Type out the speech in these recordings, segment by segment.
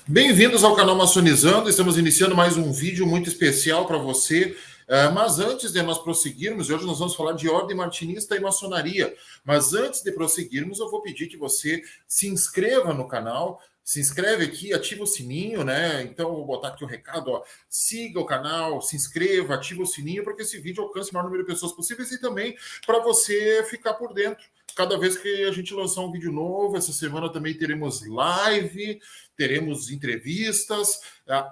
Bem-vindos ao canal Maçonizando, estamos iniciando mais um vídeo muito especial para você, mas antes de nós prosseguirmos, hoje nós vamos falar de ordem martinista e maçonaria, mas antes de prosseguirmos eu vou pedir que você se inscreva no canal, se inscreve aqui, ativa o sininho, né? Então eu vou botar aqui o recado, ó, siga o canal, se inscreva, ativa o sininho para que esse vídeo alcance o maior número de pessoas possíveis e também para você ficar por dentro. Cada vez que a gente lançar um vídeo novo, essa semana também teremos live, teremos entrevistas,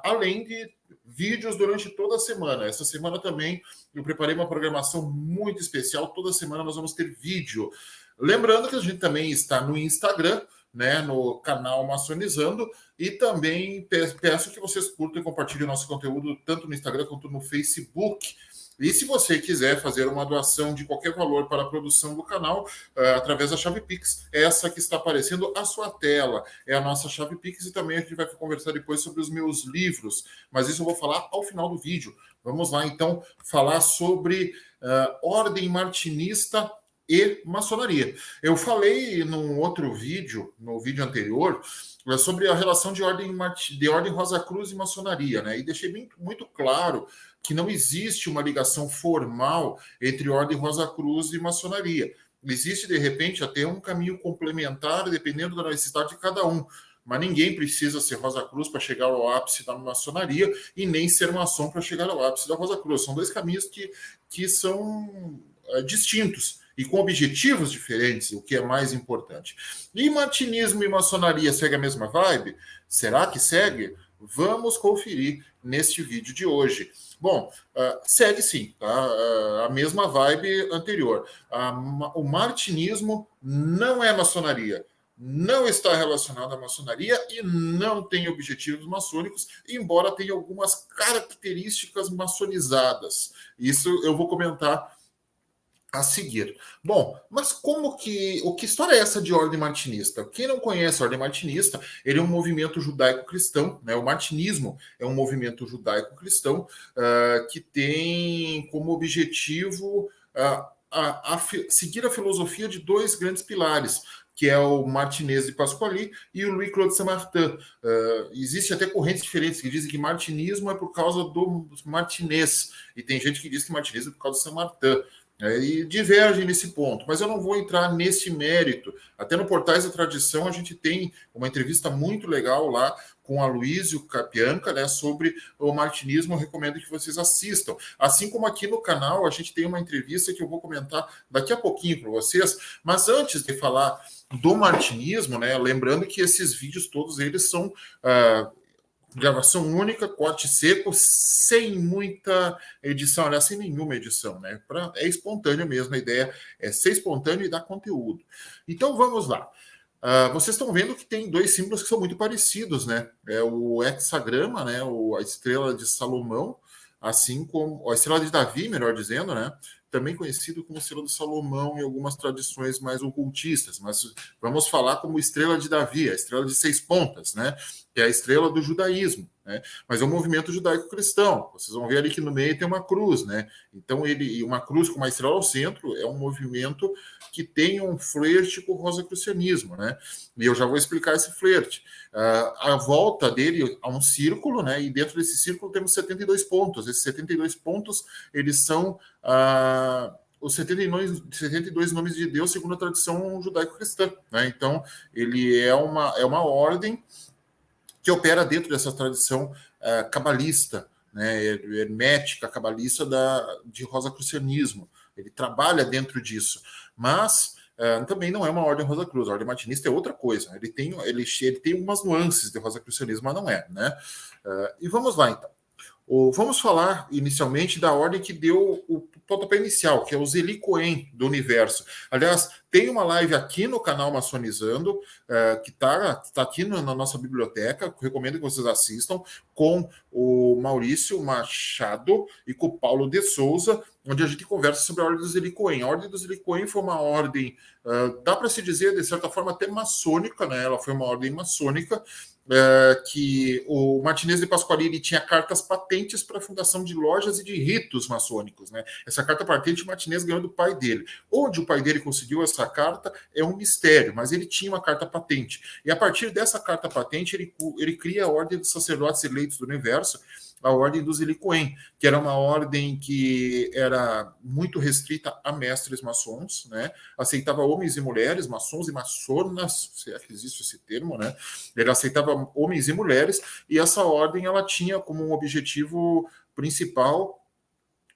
além de vídeos durante toda a semana. Essa semana também eu preparei uma programação muito especial. Toda semana nós vamos ter vídeo. Lembrando que a gente também está no Instagram, né, no canal Maçonizando, e também peço que vocês curtam e compartilhem o nosso conteúdo tanto no Instagram quanto no Facebook. E se você quiser fazer uma doação de qualquer valor para a produção do canal, através da chave Pix, essa que está aparecendo à sua tela, é a nossa chave Pix, e também a gente vai conversar depois sobre os meus livros, mas isso eu vou falar ao final do vídeo. Vamos lá, então, falar sobre ordem martinista e maçonaria. Eu falei num outro vídeo, no vídeo anterior, sobre a relação de ordem Rosa Cruz e maçonaria, né? E deixei muito claro que não existe uma ligação formal entre ordem Rosa Cruz e maçonaria. Existe, de repente, até um caminho complementar, dependendo da necessidade de cada um. Mas ninguém precisa ser Rosa Cruz para chegar ao ápice da maçonaria e nem ser maçom para chegar ao ápice da Rosa Cruz. São dois caminhos que são distintos e com objetivos diferentes, o que é mais importante. E martinismo e maçonaria segue a mesma vibe? Será que segue? Vamos conferir neste vídeo de hoje. Bom, segue sim, tá? A mesma vibe anterior. O martinismo não é maçonaria, não está relacionado à maçonaria e não tem objetivos maçônicos, embora tenha algumas características maçonizadas. Isso eu vou comentar a seguir. Bom, mas o que história é essa de ordem martinista? Quem não conhece a ordem martinista, ele é um movimento judaico-cristão, né? O martinismo é um movimento judaico-cristão que tem como objetivo seguir a filosofia de dois grandes pilares, que é o Martinez de Pasquali e o Louis-Claude Saint-Martin. Existem até correntes diferentes que dizem que martinismo é por causa do Martinez, e tem gente que diz que martinismo é por causa do Saint-Martin. E divergem nesse ponto, mas eu não vou entrar nesse mérito. Até no Portais da Tradição a gente tem uma entrevista muito legal lá com a Luísio Capianca, né, sobre o martinismo. Eu recomendo que vocês assistam. Assim como aqui no canal a gente tem uma entrevista que eu vou comentar daqui a pouquinho para vocês, mas antes de falar do martinismo, né, lembrando que esses vídeos todos eles são gravação única, corte seco, sem muita edição, aliás, sem nenhuma edição, né? É espontâneo mesmo, a ideia é ser espontâneo e dar conteúdo. Então vamos lá. Vocês estão vendo que tem dois símbolos que são muito parecidos, né? É o hexagrama, né? A estrela de Salomão, assim como a estrela de Davi, melhor dizendo, né? Também conhecido como estrela de Salomão em algumas tradições mais ocultistas, mas vamos falar como estrela de Davi, a estrela de 6 pontas, né? Que é a estrela do judaísmo, né? Mas é um movimento judaico-cristão. Vocês vão ver ali que no meio tem uma cruz, né? Então, uma cruz com uma estrela ao centro é um movimento que tem um flerte com o rosacrucianismo, né? E eu já vou explicar esse flerte. A volta dele há um círculo, né? E dentro desse círculo temos 72 pontos. Esses 72 pontos, eles são os 72 nomes de Deus segundo a tradição judaico-cristã, né? Então, ele é uma ordem que opera dentro dessa tradição cabalista, né, hermética, cabalista de rosacrucianismo. Ele trabalha dentro disso, mas também não é uma ordem Rosa Cruz. A ordem martinista é outra coisa. Ele tem algumas nuances de rosacrucianismo, mas não é, né? E vamos lá, então. Vamos falar inicialmente da ordem que deu o pontapé inicial, que é os Helicoen do universo. Aliás, tem uma live aqui no canal Maçonizando, que está aqui na nossa biblioteca, recomendo que vocês assistam, com o Maurício Machado e com o Paulo de Souza, onde a gente conversa sobre a Ordem dos Helicoen. A Ordem dos Helicoen foi uma ordem, dá para se dizer, de certa forma, até maçônica, né? Ela foi uma ordem maçônica, que o Martinez de Pasquali ele tinha cartas patentes para a fundação de lojas e de ritos maçônicos. Né? Essa carta patente o Martinez ganhou do pai dele. Onde o pai dele conseguiu essa carta é um mistério, mas ele tinha uma carta patente. E a partir dessa carta patente, ele cria a Ordem dos Sacerdotes Eleitos do Universo, a Ordem dos Helicoen, que era uma ordem que era muito restrita a mestres maçons, né? Aceitava homens e mulheres, maçons e maçonas, se é que existe esse termo, né? Ele aceitava homens e mulheres, e essa ordem ela tinha como um objetivo principal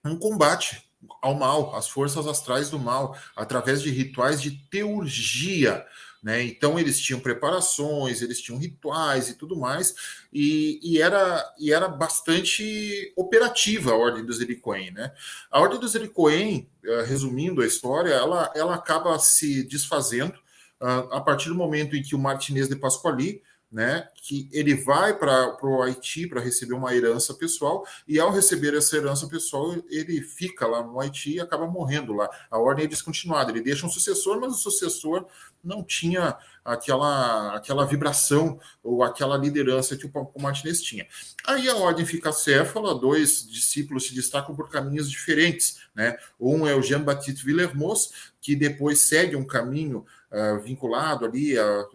um combate ao mal, às forças astrais do mal, através de rituais de teurgia. Né? Então, eles tinham preparações, eles tinham rituais e tudo mais, e era bastante operativa a Ordem dos Helicoen. Né? A Ordem dos Helicoen, resumindo a história, ela acaba se desfazendo a partir do momento em que o Martinez de Pasquali, né, que ele vai para o Haiti para receber uma herança pessoal, e ao receber essa herança pessoal, ele fica lá no Haiti e acaba morrendo lá. A ordem é descontinuada, ele deixa um sucessor, mas o sucessor não tinha aquela vibração ou aquela liderança que o Martinez tinha. Aí a ordem fica acéfala, dois discípulos se destacam por caminhos diferentes. Né? Um é o Jean-Baptiste Villermoz, que depois segue um caminho vinculado ali à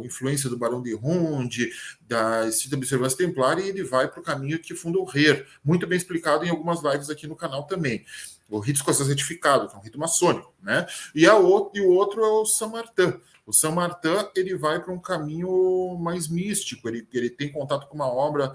influência do Barão de Ronde, da Estrita Observância Templária, e ele vai para o caminho que funda o RER, muito bem explicado em algumas lives aqui no canal também. O rito escocês retificado, que é um rito maçônico, né? E o outro é o Saint-Martin. O Saint-Martin ele vai para um caminho mais místico, ele tem contato com uma obra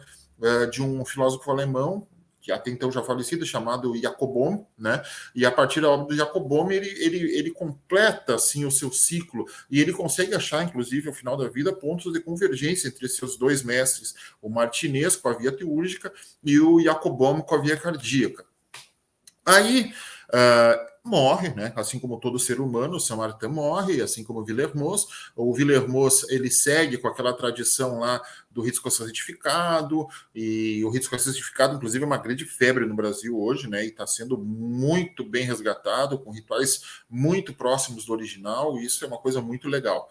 de um filósofo alemão, que até então já falecido, chamado Jacob Boehme, né? E a partir da obra do Jacob Boehme, ele completa assim o seu ciclo, e ele consegue achar, inclusive, ao final da vida, pontos de convergência entre seus dois mestres, o Martinez com a via teúrgica e o Jacob Boehme com a via cardíaca. Aí morre, né? Assim como todo ser humano, o Saint-Martin morre, assim como o Villermoz. O Villermoz ele segue com aquela tradição lá do rito escocês retificado, e o rito escocês retificado, inclusive, é uma grande febre no Brasil hoje, né? E está sendo muito bem resgatado, com rituais muito próximos do original, e isso é uma coisa muito legal.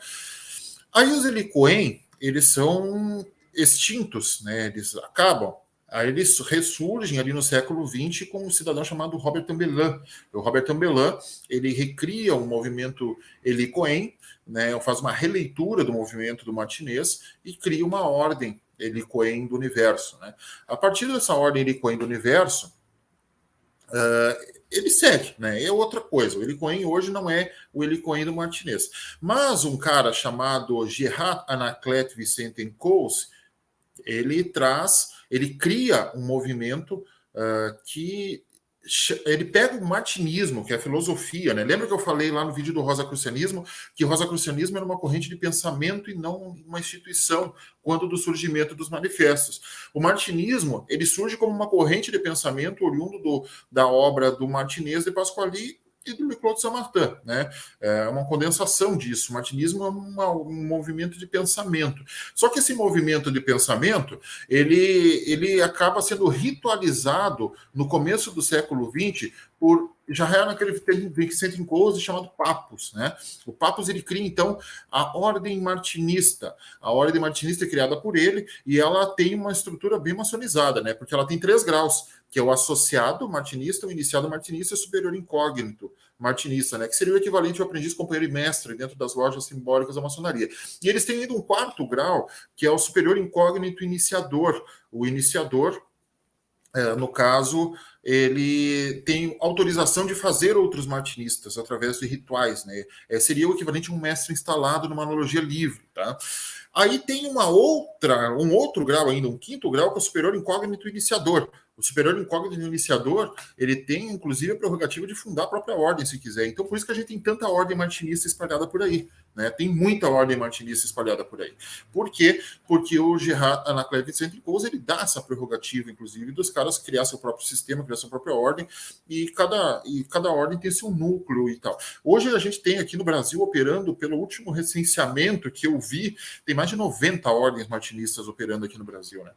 Aí os Helicoen, eles são extintos, né? Eles acabam. Aí eles ressurgem ali no século XX com um cidadão chamado Robert Tambelin. O Robert Tambelin, ele recria um movimento Helicoen, né, faz uma releitura do movimento do Martinez e cria uma ordem Helicoen do universo. Né? A partir dessa ordem Helicoen do universo, ele segue, né? É outra coisa. O Helicoen hoje não é o Helicoen do Martinez. Mas um cara chamado Gerard Anaclet Vicente-Coase, ele cria um movimento que ele pega o martinismo, que é a filosofia, né? Lembra que eu falei lá no vídeo do Rosacrucianismo que o Rosacrucianismo era uma corrente de pensamento e não uma instituição, quando do surgimento dos manifestos. O martinismo, ele surge como uma corrente de pensamento oriundo da obra do Martinez de Pasquali e do Leclos de Saint-Martin, né? É uma condensação disso. O martinismo é um movimento de pensamento. Só que esse movimento de pensamento, ele acaba sendo ritualizado no começo do século XX por já era naquele Vicente-Coase chamado Papus, né? O Papus ele cria então a Ordem Martinista. A Ordem Martinista é criada por ele e ela tem uma estrutura bem maçonizada, né? Porque ela tem 3 graus, que é o associado martinista, o iniciado martinista e o superior incógnito martinista, né? Que seria o equivalente ao aprendiz, companheiro e mestre dentro das lojas simbólicas da maçonaria. E eles têm ainda um 4º grau, que é o superior incógnito iniciador. O iniciador, no caso, ele tem autorização de fazer outros martinistas através de rituais, né? Seria o equivalente a um mestre instalado numa analogia livre, tá? Aí tem um outro grau ainda, um quinto grau, que é o superior incógnito iniciador. O superior incógnito iniciador, ele tem, inclusive, a prerrogativa de fundar a própria ordem, se quiser. Então, por isso que a gente tem tanta ordem martinista espalhada por aí, né? Tem muita ordem martinista espalhada por aí. Por quê? Porque o Gerard Anacleto Vicente Couso, ele dá essa prerrogativa, inclusive, dos caras criar seu próprio sistema, criar sua própria ordem, e cada ordem tem seu núcleo e tal. Hoje a gente tem aqui no Brasil, operando, pelo último recenseamento que eu vi, tem mais de 90 ordens martinistas operando aqui no Brasil, né?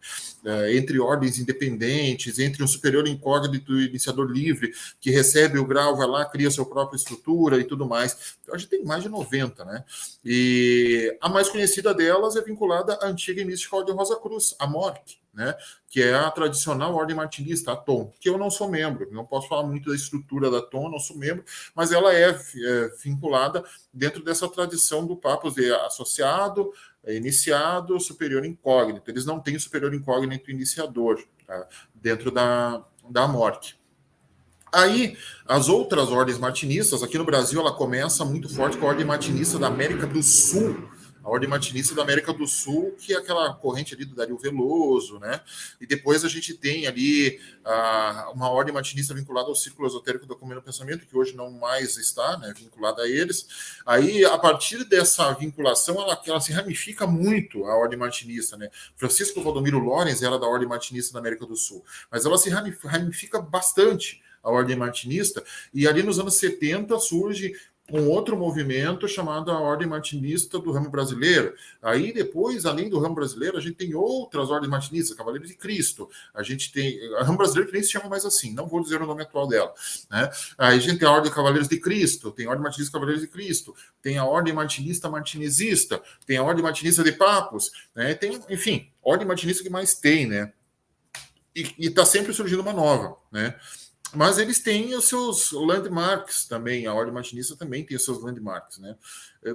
Entre ordens independentes, entre um superior incógnito e iniciador livre, que recebe o grau, vai lá, cria sua própria estrutura e tudo mais. Então, a gente tem mais de 90, né? E a mais conhecida delas é vinculada à antiga e mística Ordem Rosa Cruz, a MORC, né? Que é a tradicional ordem martinista, a TOM, que eu não sou membro, não posso falar muito da estrutura da TOM, não sou membro, mas ela é vinculada dentro dessa tradição do Papos de associado, iniciado, superior incógnito. Eles não têm superior incógnito iniciador, tá? Dentro da MORC. Aí, as outras ordens martinistas, aqui no Brasil, ela começa muito forte com a ordem martinista da América do Sul. A ordem martinista da América do Sul, que é aquela corrente ali do Dario Veloso, né? E depois a gente tem ali uma ordem martinista vinculada ao círculo esotérico do Comum Pensamento, que hoje não mais está, né, vinculada a eles. Aí, a partir dessa vinculação, ela se ramifica muito, a ordem martinista, né? Francisco Valdomiro Lorenz era da ordem martinista da América do Sul, mas ela se ramifica bastante, a ordem martinista, e ali nos anos 70 surge um outro movimento chamado a Ordem Martinista do Ramo Brasileiro. Aí depois, além do Ramo Brasileiro, a gente tem outras ordens martinistas, Cavaleiros de Cristo. A gente tem a Ramo Brasileiro, que nem se chama mais assim, não vou dizer o nome atual dela, né? Aí a gente tem a Ordem Cavaleiros de Cristo, tem a Ordem Martinista Cavaleiros de Cristo, tem a Ordem Martinista Martinezista, tem a Ordem Martinista de Papos, né? Tem, enfim, Ordem Martinista que mais tem, né? E está sempre surgindo uma nova, né? Mas eles têm os seus landmarks também, a Ordem Martinista também tem os seus landmarks, né?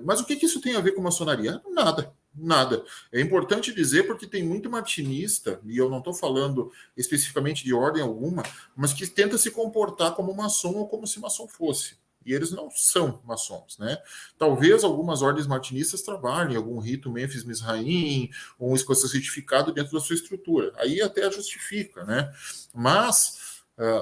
Mas o que isso tem a ver com maçonaria? Nada, nada. É importante dizer porque tem muito martinista, e eu não estou falando especificamente de ordem alguma, mas que tenta se comportar como maçom ou como se maçom fosse. E eles não são maçons, né? Talvez algumas ordens martinistas trabalhem algum rito Mênfis Misraim, ou um escocês certificado dentro da sua estrutura. Aí até justifica, né? Mas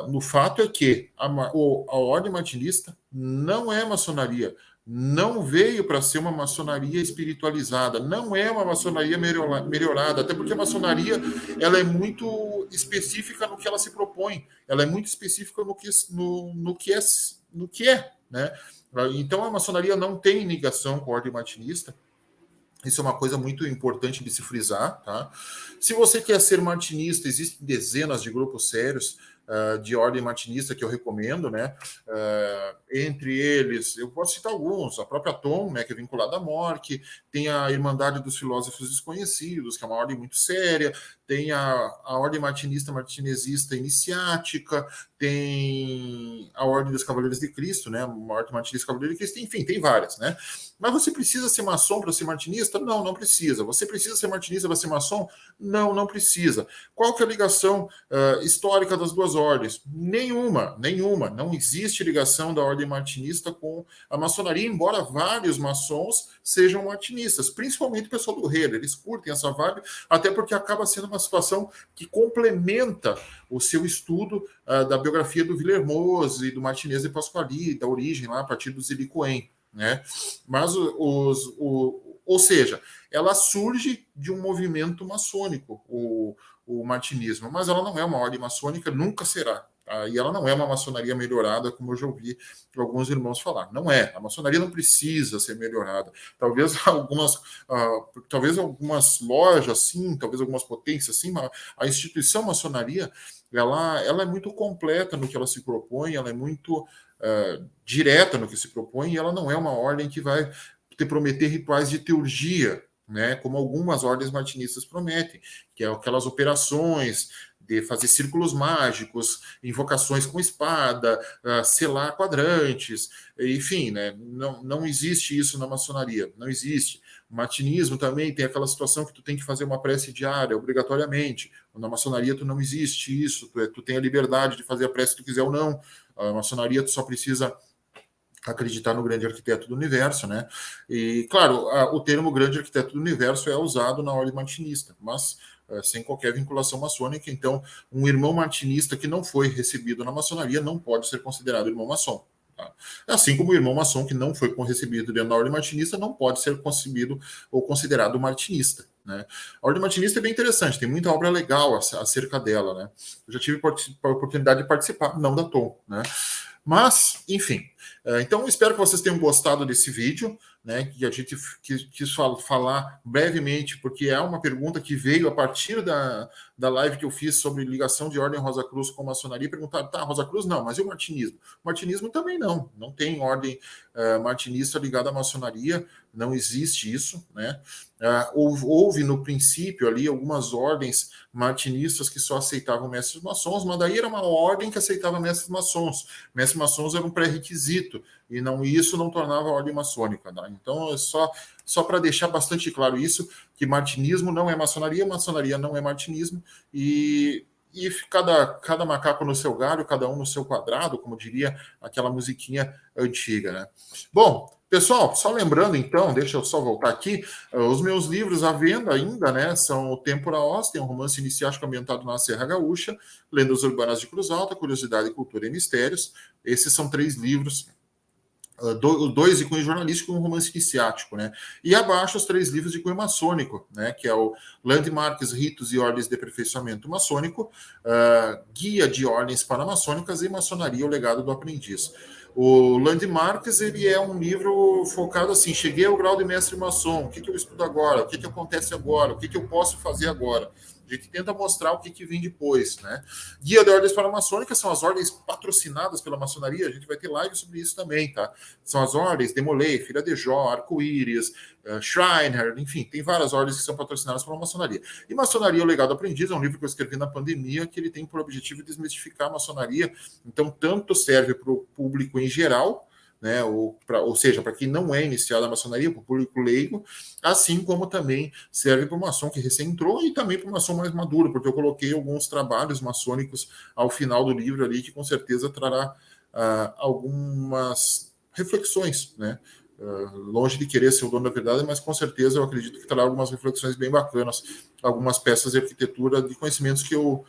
no fato é que a ordem martinista não é maçonaria, não veio para ser uma maçonaria espiritualizada, não é uma maçonaria melhorada, até porque a maçonaria ela é muito específica no que ela se propõe, ela é muito específica no que é, né? Então a maçonaria não tem ligação com a ordem martinista. Isso é uma coisa muito importante de se frisar, tá? Se você quer ser martinista, existem dezenas de grupos sérios de ordem martinista que eu recomendo, né? Entre eles, eu posso citar alguns, a própria TOM, né, que é vinculada à MORC, tem a Irmandade dos Filósofos Desconhecidos, que é uma ordem muito séria, tem a Ordem Martinista Martinezista Iniciática, tem a Ordem dos Cavaleiros de Cristo, né? Uma Ordem Martinista Cavaleiro de Cristo, enfim, tem várias, né? Mas você precisa ser maçom para ser martinista? Não, não precisa. Você precisa ser martinista para ser maçom? Não, não precisa. Qual que é a ligação histórica das duas ordens? Nenhuma. Não existe ligação da ordem martinista com a maçonaria, embora vários maçons sejam martinistas, principalmente o pessoal do Heller. Eles curtem essa vibe, até porque acaba sendo uma situação que complementa o seu estudo da biografia do Villermoz e do Martinez de Pasquali, da origem lá a partir do Zili Cohen, né? Mas ou seja, ela surge de um movimento maçônico, o martinismo, mas ela não é uma ordem maçônica, nunca será. Tá? E ela não é uma maçonaria melhorada, como eu já ouvi alguns irmãos falar. Não é. A maçonaria não precisa ser melhorada. Talvez algumas lojas, sim, talvez algumas potências, sim, mas a instituição maçonaria, ela é muito completa no que ela se propõe, ela é muito direta no que se propõe, e ela não é uma ordem que vai te prometer rituais de teurgia, né, como algumas ordens martinistas prometem, que é aquelas operações de fazer círculos mágicos, invocações com espada, selar quadrantes, enfim, né? Não existe isso na maçonaria, não existe. O martinismo também tem aquela situação que tu tem que fazer uma prece diária, obrigatoriamente. Na maçonaria tu não existe isso, tu tem a liberdade de fazer a prece que tu quiser ou não. A maçonaria tu só precisa acreditar no grande arquiteto do universo, né? E, claro, o termo grande arquiteto do universo é usado na ordem martinista, mas sem qualquer vinculação maçônica. Então, um irmão martinista que não foi recebido na maçonaria não pode ser considerado irmão maçom. Tá? Assim como o irmão maçom que não foi recebido dentro da ordem martinista não pode ser concebido ou considerado martinista. Né? A ordem martinista é bem interessante, tem muita obra legal acerca dela. Né? Eu já tive a oportunidade de participar, não da Tom, né? Mas, enfim, então espero que vocês tenham gostado desse vídeo, né, que a gente quis falar brevemente, porque é uma pergunta que veio a partir da live que eu fiz sobre ligação de Ordem Rosa Cruz com maçonaria. Perguntaram, tá, Rosa Cruz não, mas e o martinismo? O martinismo também não tem ordem martinista ligada à maçonaria, não existe isso, né? Houve no princípio ali algumas ordens martinistas que só aceitavam mestres maçons, mas daí era uma ordem que aceitava mestres maçons. Mestres maçons era um pré-requisito, e isso não tornava a ordem maçônica. Tá? Então, é só para deixar bastante claro isso, que martinismo não é maçonaria, maçonaria não é martinismo, e cada macaco no seu galho, cada um no seu quadrado, como diria aquela musiquinha antiga, né? Bom, pessoal, só lembrando então, deixa eu só voltar aqui, os meus livros à venda ainda, né, são o Tempora Osten, um romance iniciático ambientado na Serra Gaúcha, Lendas Urbanas de Cruz Alta, Curiosidade, Cultura e Mistérios. Esses são 3 livros, 2 de cunho jornalístico e um romance iniciático, né? E abaixo os 3 livros de cunho maçônico, né? Que é o Landmarks, Ritos e Ordens de Aperfeiçoamento Maçônico, Guia de Ordens Paramaçônicas e Maçonaria, o Legado do Aprendiz. O Landmarks, ele é um livro focado assim, cheguei ao grau de mestre maçom, o que eu estudo agora, o que acontece agora, o que eu posso fazer agora. A gente tenta mostrar o que vem depois, né? Guia de Ordens Paramaçônicas são as ordens patrocinadas pela maçonaria, a gente vai ter live sobre isso também, tá? São as ordens Demolay, Filha de Jó, Arco-Íris, Schreiner, enfim, tem várias ordens que são patrocinadas pela maçonaria. E Maçonaria, o Legado Aprendiz, é um livro que eu escrevi na pandemia, que ele tem por objetivo desmistificar a maçonaria, então tanto serve para o público em geral, né, ou seja, para quem não é iniciado na maçonaria, para o público leigo, assim como também serve para o maçom que recém entrou e também para o maçom mais maduro, porque eu coloquei alguns trabalhos maçônicos ao final do livro ali, que com certeza trará algumas reflexões, né? Longe de querer ser o dono da verdade, mas com certeza eu acredito que trará algumas reflexões bem bacanas, algumas peças de arquitetura, de conhecimentos que eu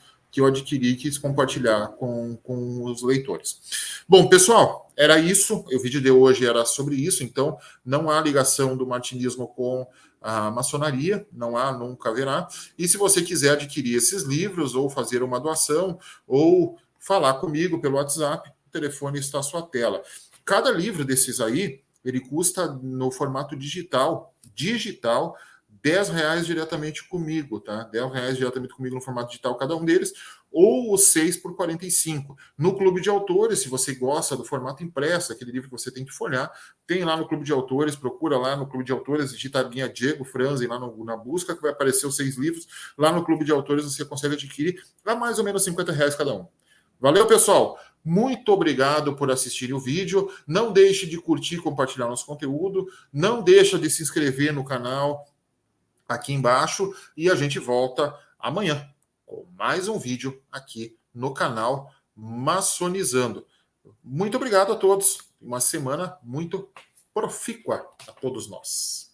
adquiri e quis compartilhar com os leitores. Bom, pessoal, era isso. O vídeo de hoje era sobre isso, então não há ligação do martinismo com a maçonaria, não há, nunca haverá. E se você quiser adquirir esses livros, ou fazer uma doação, ou falar comigo pelo WhatsApp, o telefone está à sua tela. Cada livro desses aí, ele custa no formato digital, R$10 diretamente comigo, tá? R$10 diretamente comigo no formato digital, cada um deles, ou os 6 por 45. No Clube de Autores, se você gosta do formato impresso, aquele livro que você tem que folhear, tem lá no Clube de Autores, procura lá no Clube de Autores, digita a minha Diego Franzen lá na busca, que vai aparecer os 6 livros. Lá no Clube de Autores você consegue adquirir a mais ou menos R$50 cada um. Valeu, pessoal! Muito obrigado por assistir o vídeo. Não deixe de curtir e compartilhar nosso conteúdo. Não deixe de se inscrever no canal aqui embaixo. E a gente volta amanhã com mais um vídeo aqui no canal Maçonizando. Muito obrigado a todos. Uma semana muito profícua a todos nós.